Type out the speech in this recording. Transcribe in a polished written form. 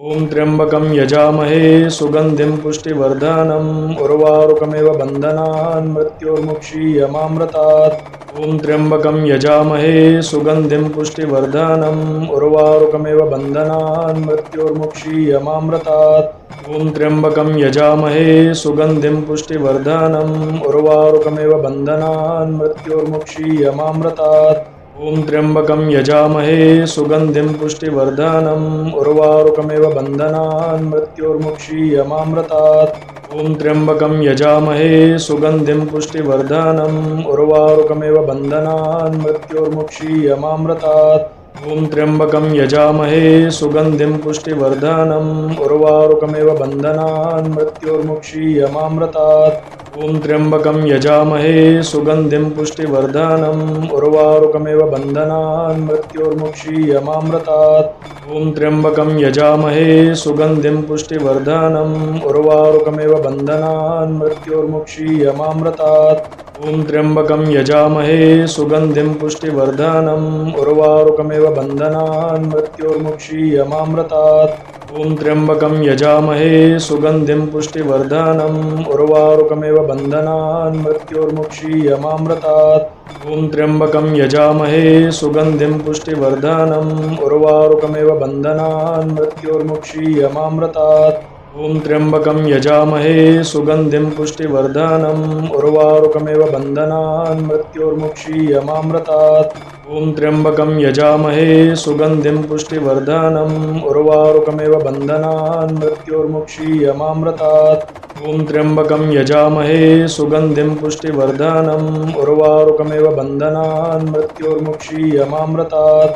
ॐ त्र्यंबकं यजामहे सुगंधिं पुष्टिवर्धनम् उर्वारुकमेव बन्धनान् मृत्योर्मुक्षीयमामृतात्। ॐ त्र्यंबकं यजामहे सुगंधिं पुष्टिवर्धनम् उर्वारुकमेव बन्धनान् मृत्योर्मुक्षीयमामृतात्। ॐ त्र्यंबकं यजामहे सुगंधिं पुष्टिवर्धनम् उर्वारुकमेव बन्धनान् मृत्योर्मुक्षीयमामृतात्। ॐ त्र्यंबकं यजामहे सुगंधिं पुष्टिवर्धनम् उर्वारुकमेव बन्धनान् मृत्योर्मुक्षीयमामृतात्। ॐ त्र्यंबकं यजामहे सुगंधिं पुष्टिवर्धनम् उर्वारुकमेव बन्धनान् मृत्योर्मुक्षीयमामृतात्। ॐ त्र्यंबकं यजामहे सुगंधिं पुष्टिवर्धनम् उर्वारुकमेव बन्धनान् मृत्योर्मुक्षीयमामृतात्। ॐ त्र्यंबकं यजामहे सुगंधिं पुष्टिवर्धनम् उर्वारुकमेव बन्धनान् मृत्योर्मुक्षीयमामृतात्। ॐ त्र्यंबकं यजामहे सुगंधिं पुष्टिवर्धनम् उर्वारुकमेव बन्धनान् मृत्योर्मुक्षीयमामृतात्। ॐ त्र्यंबकं यजामहे सुगंधिं पुष्टिवर्धनम् उर्वारुकमेव बन्धनान् मृत्योर्मुक्षीयमामृतात्। ॐ त्र्यंबकं यजामहे सुगंधिं पुष्टिवर्धनम् उर्वारुकमेव बन्धनान् मृत्योर्मुक्षीयमामृतात्। ॐ त्र्यंबकं यजामहे सुगंधिं पुष्टिवर्धनम् उर्वारुकमेव बन्धनान् मृत्योर्मुक्षीयमामृतात्। ॐ त्र्यंबकं यजामहे सुगंधिं पुष्टिवर्धनम् उर्वारुकमेव बन्धनान् मृत्योर्मुक्षीयमामृतात्। ॐ त्र्यंबकं यजामहे सुगंधिं पुष्टिवर्धनम् उर्वारुकमेव बन्धनान् मृत्योर्मुक्षीयमामृतात्। ॐ त्र्यंबकं यजामहे सुगंधिं पुष्टिवर्धनम् उर्वारुकमेव बन्धनान् मृत्योर्मुक्षीयमामृतात्। ॐ त्र्यंबकं यजामहे सुगंधिं पुष्टिवर्धनम् उर्वारुकमेव बन्धनान् मृत्योर्मुक्षीयमामृतात्।